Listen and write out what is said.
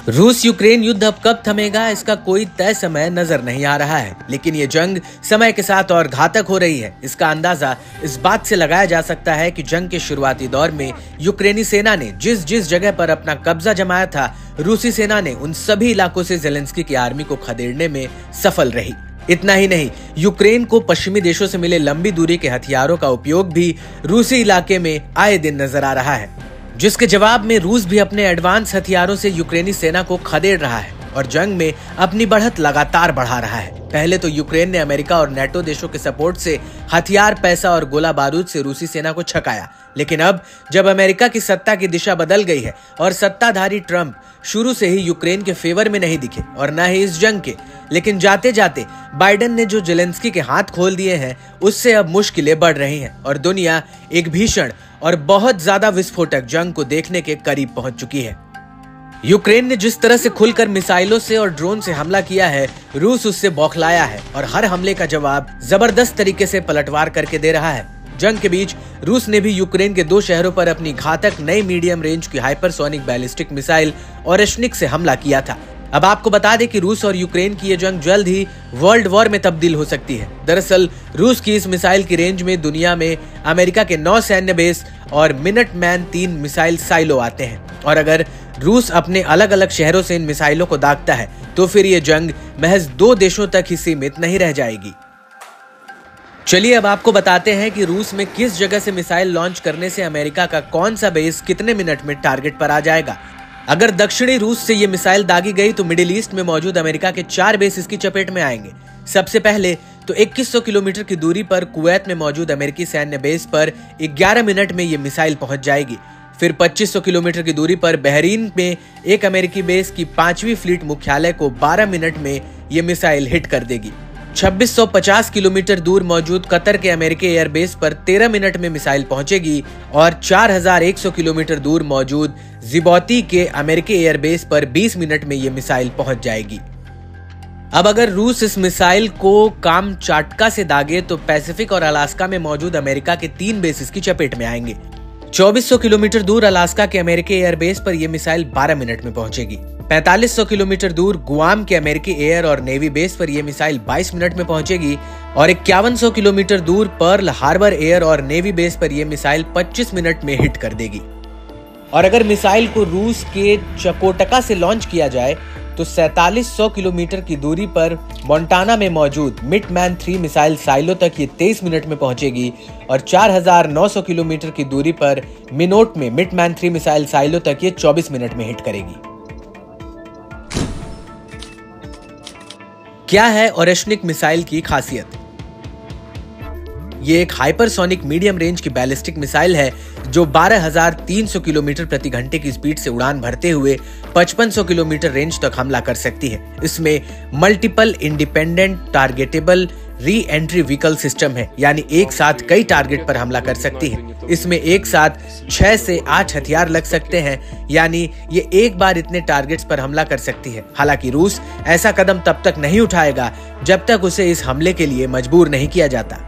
रूस यूक्रेन युद्ध अब कब थमेगा, इसका कोई तय समय नजर नहीं आ रहा है, लेकिन ये जंग समय के साथ और घातक हो रही है। इसका अंदाजा इस बात से लगाया जा सकता है कि जंग के शुरुआती दौर में यूक्रेनी सेना ने जिस जिस जगह पर अपना कब्जा जमाया था, रूसी सेना ने उन सभी इलाकों से ज़ेलेंस्की की आर्मी को खदेड़ने में सफल रही। इतना ही नहीं, यूक्रेन को पश्चिमी देशों से मिले लंबी दूरी के हथियारों का उपयोग भी रूसी इलाके में आए दिन नजर आ रहा है, जिसके जवाब में रूस भी अपने एडवांस हथियारों से यूक्रेनी सेना को खदेड़ रहा है और जंग में अपनी बढ़त लगातार बढ़ा रहा है। पहले तो यूक्रेन ने अमेरिका और नेटो देशों के सपोर्ट से हथियार, पैसा और गोला बारूद से रूसी सेना को छकाया, लेकिन अब जब अमेरिका की सत्ता की दिशा बदल गई है और सत्ताधारी ट्रंप शुरू से ही यूक्रेन के फेवर में नहीं दिखे और न ही इस जंग के, लेकिन जाते जाते बाइडेन ने जो ज़ेलेंस्की के हाथ खोल दिए हैं, उससे अब मुश्किलें बढ़ रही हैं और दुनिया एक भीषण और बहुत ज्यादा विस्फोटक जंग को देखने के करीब पहुंच चुकी है। यूक्रेन ने जिस तरह से खुलकर मिसाइलों से और ड्रोन से हमला किया है, रूस उससे बौखलाया है और हर हमले का जवाब जबरदस्त तरीके से पलटवार करके दे रहा है। जंग के बीच रूस ने भी यूक्रेन के 2 शहरों पर अपनी घातक नई मीडियम रेंज की हाइपरसोनिक बैलिस्टिक मिसाइल ओरेश्निक से हमला किया था। अब आपको बता दें कि रूस और यूक्रेन की ये जंग जल्द ही वर्ल्ड वॉर में तब्दील हो सकती है। दरअसल रूस की इस मिसाइल की रेंज में दुनिया में अमेरिका के 9 सैन्य बेस और मिनटमैन 3 मिसाइल साइलो आते हैं, और अगर रूस अपने अलग अलग शहरों से इन मिसाइलों को दागता है तो फिर ये जंग महज 2 देशों तक ही सीमित नहीं रह जाएगी। चलिए अब आपको बताते हैं कि रूस में किस जगह से मिसाइल लॉन्च करने से अमेरिका का कौन सा बेस कितने मिनट में टारगेट पर आ जाएगा। अगर दक्षिणी रूस से ये मिसाइल दागी गई तो मिडिल ईस्ट में मौजूद अमेरिका के 4 बेस इसकी चपेट में आएंगे। सबसे पहले तो 2100 किलोमीटर की दूरी पर कुवैत में मौजूद अमेरिकी सैन्य बेस पर 11 मिनट में ये मिसाइल पहुंच जाएगी। फिर 2500 किलोमीटर की दूरी पर बहरीन में एक अमेरिकी बेस की 5वीं फ्लीट मुख्यालय को 12 मिनट में ये मिसाइल हिट कर देगी। 2650 किलोमीटर दूर मौजूद कतर के अमेरिकी एयरबेस पर 13 मिनट में मिसाइल पहुंचेगी और 4100 किलोमीटर दूर मौजूद जिबौती के अमेरिकी एयरबेस पर 20 मिनट में ये मिसाइल पहुंच जाएगी। अब अगर रूस इस मिसाइल को काम चाटका से दागे तो पैसिफिक और अलास्का में मौजूद अमेरिका के 3 बेस इसकी चपेट में आएंगे। 2400 किलोमीटर दूर अलास्का के अमेरिकी एयरबेस पर यह मिसाइल 12 मिनट में पहुंचेगी। 4500 किलोमीटर दूर गुआम के अमेरिकी एयर और नेवी बेस पर यह मिसाइल 22 मिनट में पहुंचेगी और 5100 किलोमीटर दूर पर्ल हार्बर एयर और नेवी बेस पर यह मिसाइल 25 मिनट में हिट कर देगी। और अगर मिसाइल को रूस के चकोटका से लॉन्च किया जाए तो 4700 किलोमीटर की दूरी पर मोंटाना में मौजूद मिटमैन 3 मिसाइल साइलो तक ये 23 मिनट में पहुंचेगी और 4900 किलोमीटर की दूरी पर मिनोट में मिटमैन 3 मिसाइल साइलो तक ये 24 मिनट में हिट करेगी। क्या है ओरेश्निक मिसाइल की खासियत? ये एक हाइपरसोनिक मीडियम रेंज की बैलिस्टिक मिसाइल है जो 12,300 किलोमीटर प्रति घंटे की स्पीड से उड़ान भरते हुए 5500 किलोमीटर रेंज तक हमला कर सकती है। इसमें multiple independent targetable re entry vehicle system है, यानी एक साथ कई टारगेट पर हमला कर सकती है। इसमें एक साथ 6 से 8 हथियार लग सकते हैं, यानी ये एक बार इतने टारगेट्स पर हमला कर सकती है। हालांकि रूस ऐसा कदम तब तक नहीं उठाएगा जब तक उसे इस हमले के लिए मजबूर नहीं किया जाता।